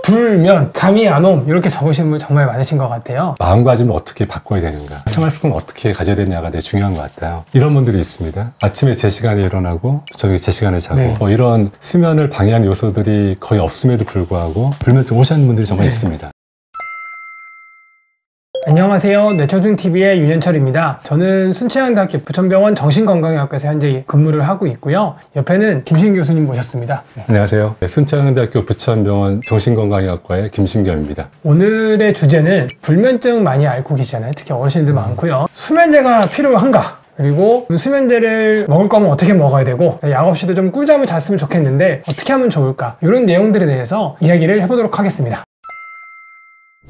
불면 잠이 안 옴 이렇게 적으신 분 정말 많으신 것 같아요. 마음가짐을 어떻게 바꿔야 되는가, 생활습관을 어떻게 가져야 되냐가 되게 중요한 것 같아요. 이런 분들이 있습니다. 아침에 제 시간에 일어나고 저녁에 제 시간에 자고 이런 수면을 방해하는 요소들이 거의 없음에도 불구하고 불면증 오시는 분들이 정말 있습니다. 안녕하세요. 뇌초등TV의 윤현철입니다. 저는 순천향대학교 부천병원 정신건강의학과에서 현재 근무를 하고 있고요. 옆에는 김신 교수님 모셨습니다. 안녕하세요. 순천향대학교 부천병원 정신건강의학과의 김신겸입니다. 오늘의 주제는 불면증 많이 앓고 계시잖아요. 특히 어르신들 많고요. 수면제가 필요한가? 그리고 수면제를 먹을 거면 어떻게 먹어야 되고, 약 없이도 좀 꿀잠을 잤으면 좋겠는데 어떻게 하면 좋을까? 이런 내용들에 대해서 이야기를 해보도록 하겠습니다.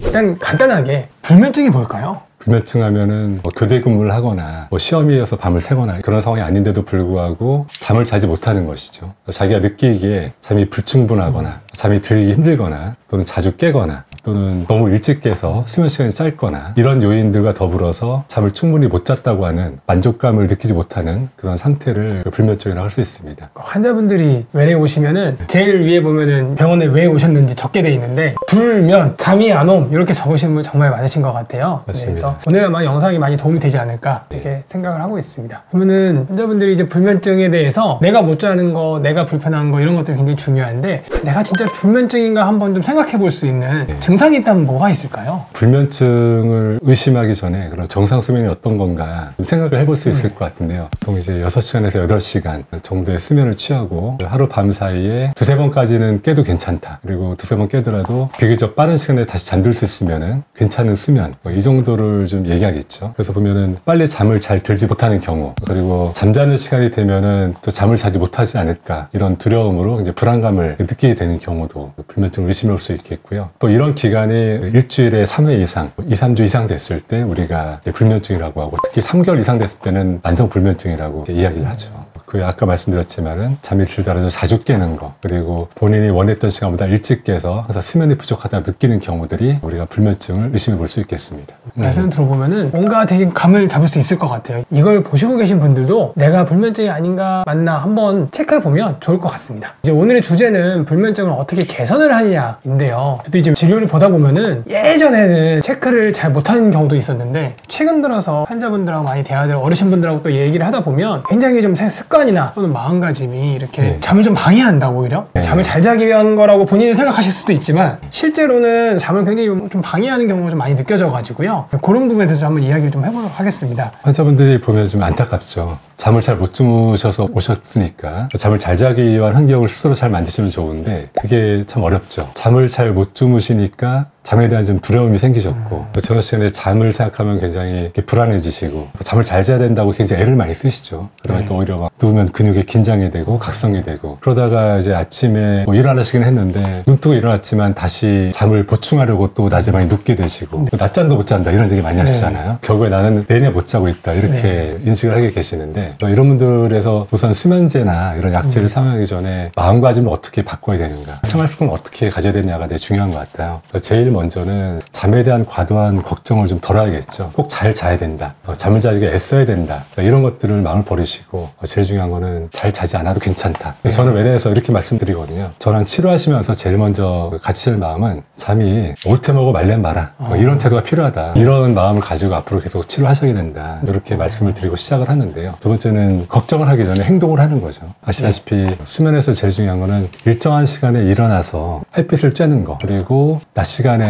일단 간단하게 불면증이 뭘까요? 불면증 하면은 교대 근무를 하거나 시험이어서 밤을 새거나 그런 상황이 아닌데도 불구하고 잠을 자지 못하는 것이죠. 자기가 느끼기에 잠이 불충분하거나 잠이 들기 힘들거나 또는 자주 깨거나 또는 너무 일찍 깨서 수면 시간이 짧거나 이런 요인들과 더불어서 잠을 충분히 못 잤다고 하는 만족감을 느끼지 못하는 그런 상태를 불면증이라고 할 수 있습니다. 환자분들이 외래 오시면은 제일 위에 보면은 병원에 왜 오셨는지 적게 돼 있는데 불면 잠이 안 옴 이렇게 적으신 분 정말 많으신 것 같아요. 맞습니다. 그래서 오늘 아마 영상이 많이 도움이 되지 않을까 이렇게 생각을 하고 있습니다. 그러면은 환자분들이 이제 불면증에 대해서 내가 못 자는 거, 내가 불편한 거 이런 것들이 굉장히 중요한데 내가 진짜 불면증인가 한번 좀 생각해 볼 수 있는 증상이 있다면 뭐가 있을까요? 불면증을 의심하기 전에 그런 정상 수면이 어떤 건가 생각을 해볼 수 있을 것 같은데요. 보통 이제 6시간에서 8시간 정도의 수면을 취하고 하루 밤 사이에 두세 번까지는 깨도 괜찮다. 그리고 두세 번 깨더라도 비교적 빠른 시간에 다시 잠들 수 있으면은 괜찮은 수면 이 정도를 좀 얘기하겠죠. 그래서 보면은 빨리 잠을 잘 들지 못하는 경우, 그리고 잠자는 시간이 되면은 또 잠을 자지 못하지 않을까 이런 두려움으로 이제 불안감을 느끼게 되는 경우도 불면증을 의심할 수 있겠고요. 또 이런 기간이 일주일에 3회 이상, 2, 3주 이상 됐을 때 우리가 불면증이라고 하고, 특히 3개월 이상 됐을 때는 만성 불면증이라고 이야기를 하죠. 그 아까 말씀드렸지만은 잠이 들더라도 자주 깨는 거, 그리고 본인이 원했던 시간보다 일찍 깨서 항상 수면이 부족하다 느끼는 경우들이 우리가 불면증을 의심해 볼 수 있겠습니다. 말씀 들어보면은 뭔가 되게 감을 잡을 수 있을 것 같아요. 이걸 보시고 계신 분들도 내가 불면증이 아닌가 맞나 한번 체크해 보면 좋을 것 같습니다. 이제 오늘의 주제는 불면증을 어떻게 개선을 하느냐인데요. 저도 이제 진료를 보다 보면은 예전에는 체크를 잘 못하는 경우도 있었는데 최근 들어서 환자분들하고 많이 대화들, 어르신분들하고 또 얘기를 하다 보면 굉장히 좀 습관이나 또는 마음가짐이 이렇게 잠을 좀 방해한다 오히려. 잠을 잘 자기 위한 거라고 본인은 생각하실 수도 있지만 실제로는 잠을 굉장히 좀 방해하는 경우가 좀 많이 느껴져 가지고요. 그런 부분에 대해서 한번 이야기를 좀 해보도록 하겠습니다. 환자분들이 보면 좀 안타깝죠. 잠을 잘 못 주무셔서 오셨으니까 잠을 잘 자기 위한 환경을 스스로 잘 만드시면 좋은데 그게 참 어렵죠. 잠을 잘 못 주무시니까 잠에 대한 좀 두려움이 생기셨고, 저녁 시간에 잠을 생각하면 굉장히 불안해지시고, 잠을 잘 자야 된다고 굉장히 애를 많이 쓰시죠. 그러니까 오히려 막 누우면 근육이 긴장이 되고 각성이 되고, 그러다가 이제 아침에 일어나시긴 했는데 눈 뜨고 일어났지만 다시 잠을 보충하려고 또 낮에 많이 눕게 되시고, 낮잠도 못 잔다 이런 얘기 많이 하시잖아요. 결국에 나는 내내 못 자고 있다 이렇게 인식을 하게 계시는데, 이런 분들에서 우선 수면제나 이런 약제를 사용하기 전에 마음가짐을 어떻게 바꿔야 되는가, 생활습관을 어떻게 가져야 되냐가 되게 중요한 것 같아요. 제일 먼저는 잠에 대한 과도한 걱정을 좀 덜어야겠죠. 꼭 잘 자야 된다, 잠을 자기 위해 애써야 된다, 이런 것들을 마음을 버리시고 제일 중요한 거는 잘 자지 않아도 괜찮다. 저는 외래에서 이렇게 말씀드리거든요. 저랑 치료하시면서 제일 먼저 같이 들 마음은 잠이 올 테 먹어 말래 마라, 이런 태도가 필요하다. 이런 마음을 가지고 앞으로 계속 치료하셔야 된다. 이렇게 말씀을 드리고 시작을 하는데요. 두 번째는 걱정을 하기 전에 행동을 하는 거죠. 아시다시피 수면에서 제일 중요한 거는 일정한 시간에 일어나서 햇빛을 쬐는 거, 그리고 낮 시간에는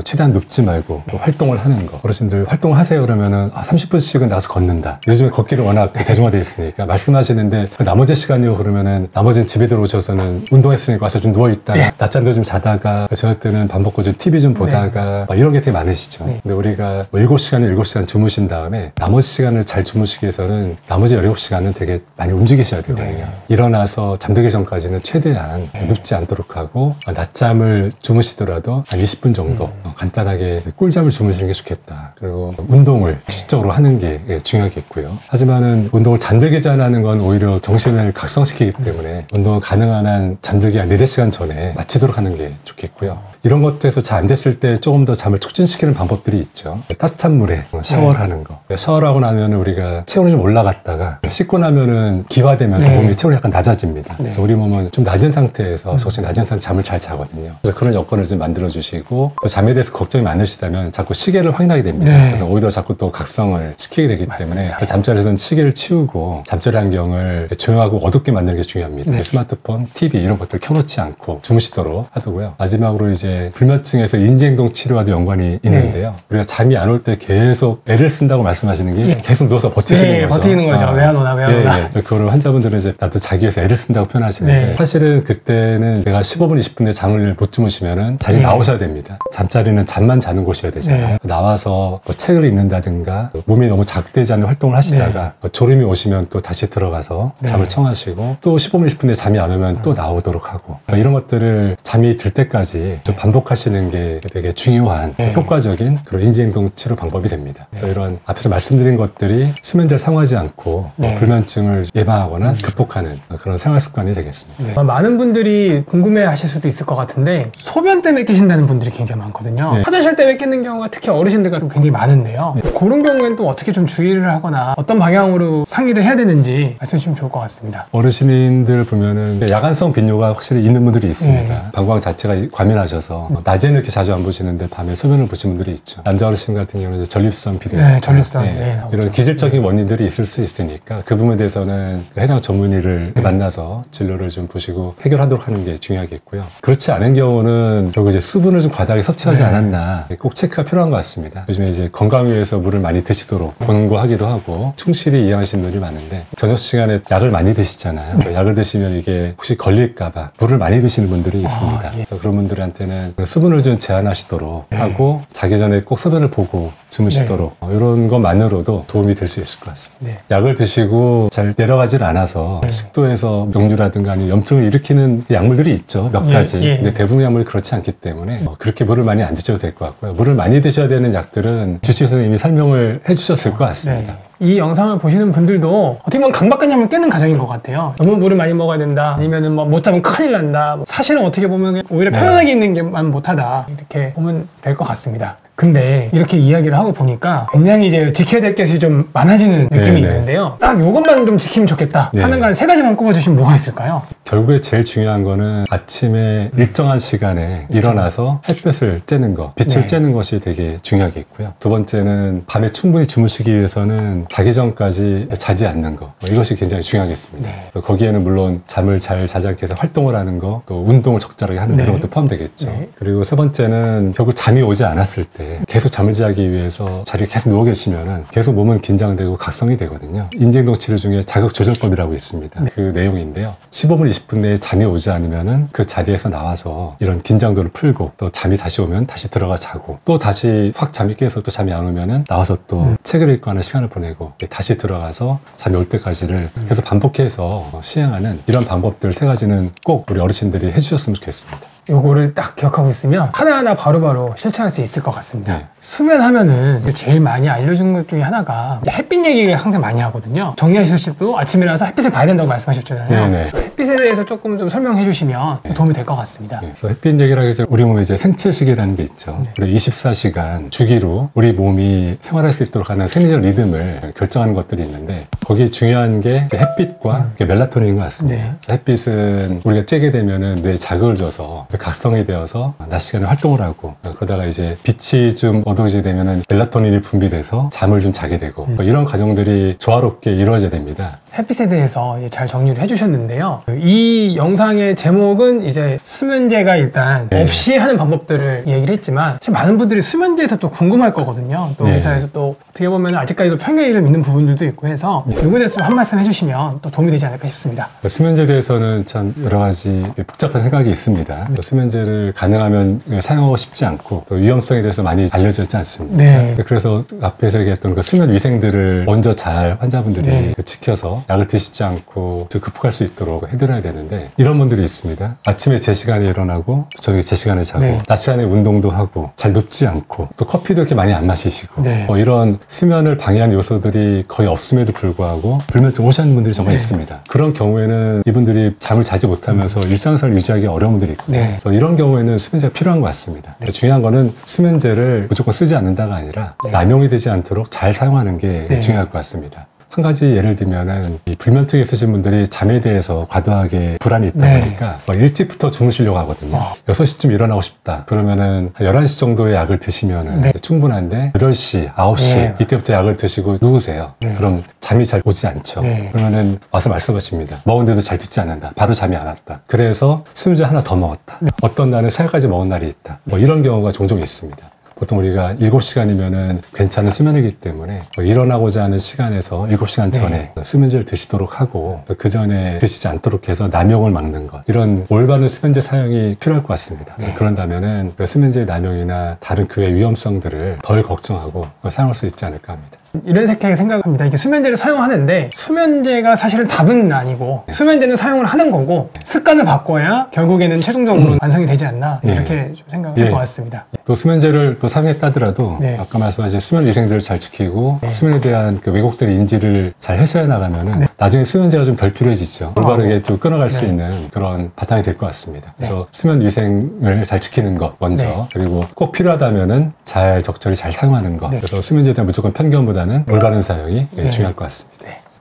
최대한 눕지 말고 활동을 하는 거. 어르신들 활동을 하세요 그러면은 30분씩은 나가서 걷는다. 요즘에 걷기를 워낙 대중화되어 있으니까 말씀하시는데 나머지 시간이요 그러면은 나머지는 집에 들어오셔서는 운동했으니까 와서 좀 누워있다, 낮잠도 좀 자다가 저녁 때는 밥 먹고 좀 TV 좀 보다가 이런 게 되게 많으시죠. 근데 우리가 7시간에 7시간 주무신 다음에 나머지 시간을 잘 주무시기 위해서는 나머지 17시간은 되게 많이 움직이셔야 되거든요. 일어나서 잠들기 전까지는 최대한 눕지 않도록 하고, 낮잠을 주무시더라도 한 20분 20분 정도 간단하게 꿀잠을 주무시는 게 좋겠다. 그리고 운동을 규칙적으로 하는 게 중요하겠고요. 하지만은 운동을 잠들기 전에 하는 건 오히려 정신을 각성시키기 때문에 운동은 가능한 한 잠들기 한 4-5시간 전에 마치도록 하는 게 좋겠고요. 이런 것들에서 잘 안 됐을 때 조금 더 잠을 촉진시키는 방법들이 있죠. 따뜻한 물에 샤워를 하는 거. 샤워를 하고 나면 우리가 체온이 좀 올라갔다가 씻고 나면은 기화되면서 몸이 체온이 약간 낮아집니다. 그래서 우리 몸은 좀 낮은 상태에서 정신 낮은 상태에서 잠을 잘 자거든요. 그래서 그런 여건을 좀 만들어 주시고 또 잠에 대해서 걱정이 많으시다면 자꾸 시계를 확인하게 됩니다. 그래서 오히려 자꾸 또 각성을 시키게 되기 때문에 잠자리에서는 시계를 치우고 잠자리 환경을 조용하고 어둡게 만드는 게 중요합니다. 스마트폰, TV 이런 것들 켜놓지 않고 주무시도록 하고요. 마지막으로 이제 불면증에서 인지행동 치료와도 연관이 있는데요. 우리가 잠이 안 올 때 계속 애를 쓴다고 말씀하시는 게 계속 누워서 버티시는 거죠. 버티는 거죠. 왜 안 오나, 왜 안 오나. 그거를 환자분들은 이제 나도 자기 위해서 애를 쓴다고 표현하시는데 사실은 그때는 내가 15분, 20분 내에 잠을 못 주무시면은 자리 나오셔야 됩니다. 잠자리는 잠만 자는 곳이어야 되잖아요. 나와서 뭐 책을 읽는다든가 몸이 너무 자극되지 않는 활동을 하시다가 졸음이 오시면 또 다시 들어가서 잠을 청하시고 또 15분, 20분 내에 잠이 안 오면 또 나오도록 하고 이런 것들을 잠이 들 때까지 좀 반복하시는 게 되게 중요한 효과적인 그런 인지행동 치료 방법이 됩니다. 그래서 이런 앞에서 말씀드린 것들이 수면제를 사용하지 않고 불면증을 예방하거나 극복하는 그런 생활 습관이 되겠습니다. 많은 분들이 궁금해 하실 수도 있을 것 같은데 소변 때문에 깨신다는 분들이 굉장히 많거든요. 화장실 때문에 깨는 경우가 특히 어르신들 같은 굉장히 많은데요. 그런 경우에는 또 어떻게 좀 주의를 하거나 어떤 방향으로 상의를 해야 되는지 말씀해 주시면 좋을 것 같습니다. 어르신들 보면은 야간성 빈뇨가 확실히 있는 분들이 있습니다. 방광 자체가 과민하셔서 낮에는 이렇게 자주 안 보시는데 밤에 소변을 보시는 분들이 있죠. 남자 어르신 같은 경우는 전립선 비대 전립선 이런 기질적인 원인들이 있을 수 있으니까 그 부분에 대해서는 해당 전문의를 만나서 진료를 좀 보시고 해결하도록 하는 게 중요하겠고요. 그렇지 않은 경우는 결국 이제 수분을 좀 과다하게 섭취하지 않았나 꼭 체크가 필요한 것 같습니다. 요즘에 이제 건강 위해서 물을 많이 드시도록 권고하기도 하고 충실히 이행하시는 분들이 많은데 저녁 시간에 약을 많이 드시잖아요. 약을 드시면 이게 혹시 걸릴까봐 물을 많이 드시는 분들이 있습니다. 그래서 그런 분들한테는 수분을 좀 제한하시도록 하고 자기 전에 꼭 소변을 보고 주무시도록 이런 것만으로도 도움이 될 수 있을 것 같습니다. 약을 드시고 잘 내려가질 않아서 식도에서 역류라든가 아니면 염증을 일으키는 약물들이 있죠. 몇 가지. 근데 대부분 약물이 그렇지 않기 때문에 그렇게 물을 많이 안 드셔도 될 것 같고요. 물을 많이 드셔야 되는 약들은 주치의 선생님이 설명을 해주셨을 것 같습니다. 이 영상을 보시는 분들도 어떻게 보면 강박관념을 깨는 과정인 것 같아요. 너무 물을 많이 먹어야 된다. 아니면은 뭐 못 자면 큰일 난다. 사실은 어떻게 보면 오히려 편안하게 있는 게만 못하다. 이렇게 보면 될 것 같습니다. 근데 이렇게 이야기를 하고 보니까 굉장히 이제 지켜야 될 것이 좀 많아지는 느낌이 있는데요. 딱 이것만 좀 지키면 좋겠다 하는 건 3가지만 꼽아주시면 뭐가 있을까요? 결국에 제일 중요한 거는 아침에 일정한 시간에 일어나서 햇볕을 쬐는 거, 빛을 쬐는 것이 되게 중요하겠고요. 두 번째는 밤에 충분히 주무시기 위해서는 자기 전까지 자지 않는 거, 이것이 굉장히 중요하겠습니다. 거기에는 물론 잠을 잘 자지 않게 해서 활동을 하는 거, 또 운동을 적절하게 하는 이런 것도 포함되겠죠. 그리고 세 번째는 결국 잠이 오지 않았을 때 계속 잠을 자기 위해서 자리에 계속 누워 계시면은 계속 몸은 긴장되고 각성이 되거든요. 인지행동 치료 중에 자극조절법이라고 있습니다. 그 내용인데요. 15분, 20분 내에 잠이 오지 않으면은 그 자리에서 나와서 이런 긴장도를 풀고 또 잠이 다시 오면 다시 들어가 자고 또 다시 확 잠이 깨서 또 잠이 안 오면은 나와서 또 책을 읽고 하는 시간을 보내고 다시 들어가서 잠이 올 때까지를 계속 반복해서 시행하는 이런 방법들 3가지는 꼭 우리 어르신들이 해주셨으면 좋겠습니다. 요거를 딱 기억하고 있으면 하나하나 바로바로 실천할 수 있을 것 같습니다. 수면하면은 제일 많이 알려준 것 중에 하나가 햇빛 얘기를 항상 많이 하거든요. 정리하실 씨도 아침에 일어나서 햇빛을 봐야 된다고 말씀하셨잖아요. 햇빛에 대해서 조금 좀 설명해 주시면 도움이 될 것 같습니다. 그래서 햇빛 얘기를 하기 전에 우리 몸에 이제 생체시계라는 게 있죠. 우리 24시간 주기로 우리 몸이 생활할 수 있도록 하는 생리적 리듬을 결정하는 것들이 있는데 거기에 중요한 게 햇빛과 멜라토닌인 것 같습니다. 햇빛은 우리가 쬐게 되면은 뇌에 자극을 줘서 각성이 되어서 낮 시간에 활동을 하고 그러다가 이제 빛이 좀 어두워지게 되면은 멜라토닌이 분비돼서 잠을 좀 자게 되고 이런 과정들이 조화롭게 이루어져야 됩니다. 햇빛에 대해서 잘 정리를 해주셨는데요. 이 영상의 제목은 이제 수면제가 일단 없이 하는 방법들을 얘기를 했지만 사실 많은 분들이 수면제에서 또 궁금할 거거든요. 또 의사에서 또 어떻게 보면 아직까지도 편견을 믿는 부분들도 있고 해서 이거에 대해서 한 말씀 해주시면 또 도움이 되지 않을까 싶습니다. 수면제에 대해서는 참 여러 가지 복잡한 생각이 있습니다. 수면제를 가능하면 사용하고 싶지 않고 또 위험성에 대해서 많이 알려져 있지 않습니다. 그래서 앞에서 얘기했던 그 수면 위생들을 먼저 잘 환자분들이 지켜서 약을 드시지 않고 극복할 수 있도록 해드려야 되는데 이런 분들이 있습니다. 아침에 제 시간에 일어나고 저녁에 제 시간에 자고 네. 낮 시간에 운동도 하고 잘 눕지 않고 또 커피도 이렇게 많이 안 마시시고 네. 이런 수면을 방해하는 요소들이 거의 없음에도 불구하고 불면증 오시는 분들이 정말 네. 있습니다. 그런 경우에는 이분들이 잠을 자지 못하면서 일상생활을 유지하기 어려운 분들이 있고 네. 그래서 이런 경우에는 수면제가 필요한 것 같습니다. 중요한 거는 수면제를 무조건 쓰지 않는다가 아니라 네. 남용이 되지 않도록 잘 사용하는 게 네. 중요할 것 같습니다. 한 가지 예를 들면은 이 불면증 있으신 분들이 잠에 대해서 과도하게 불안이 있다 네. 보니까 일찍부터 주무시려고 하거든요. 6시쯤 일어나고 싶다. 그러면은 한 11시 정도의 약을 드시면은 네. 충분한데 8시, 9시 네. 이때부터 약을 드시고 누우세요. 네. 그럼 잠이 잘 오지 않죠. 네. 그러면은 와서 말씀하십니다. 먹은데도 잘 듣지 않는다. 바로 잠이 안 왔다. 그래서 수면제 하나 더 먹었다. 어떤 날은 3알까지 먹은 날이 있다. 이런 경우가 종종 있습니다. 보통 우리가 7시간이면은 괜찮은 수면이기 때문에 일어나고자 하는 시간에서 7시간 전에 수면제를 드시도록 하고 그 전에 드시지 않도록 해서 남용을 막는 것. 이런 올바른 수면제 사용이 필요할 것 같습니다. 그런다면은 수면제의 남용이나 다른 그 외 위험성들을 덜 걱정하고 사용할 수 있지 않을까 합니다. 이런 생각이 생각합니다. 이게 수면제를 사용하는데 수면제가 사실은 답은 아니고 수면제는 사용을 하는 거고 습관을 바꿔야 결국에는 최종적으로 완성이 되지 않나 이렇게 좀 생각을 할 것 같습니다. 또 수면제를 또 사용했다 하더라도 네. 아까 말씀하신 수면 위생들을 잘 지키고 네. 수면에 대한 그 왜곡들의 인지를 잘 해소해 나가면은 나중에 수면제가 좀 덜 필요해지죠. 올바르게 좀 끊어갈 수 있는 그런 바탕이 될 것 같습니다. 그래서 수면 위생을 잘 지키는 것 먼저 그리고 꼭 필요하다면은 잘 적절히 잘 사용하는 것. 그래서 수면제에 대한 무조건 편견보다는 올바른 사용이 중요할 것 같습니다.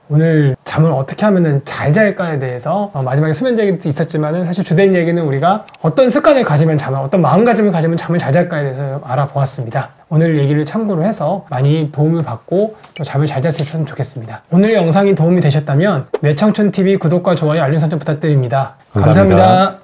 오늘 잠을 어떻게 하면 잘 잘까에 대해서 마지막에 수면제 얘기도 있었지만 사실 주된 얘기는 우리가 어떤 습관을 가지면 잠을 어떤 마음가짐을 가지면 잠을 잘 잘까에 대해서 알아보았습니다. 오늘 얘기를 참고로 해서 많이 도움을 받고 또 잠을 잘 잘 수 있었으면 좋겠습니다. 오늘의 영상이 도움이 되셨다면 뇌청춘TV 구독과 좋아요 알림 설정 부탁드립니다. 감사합니다.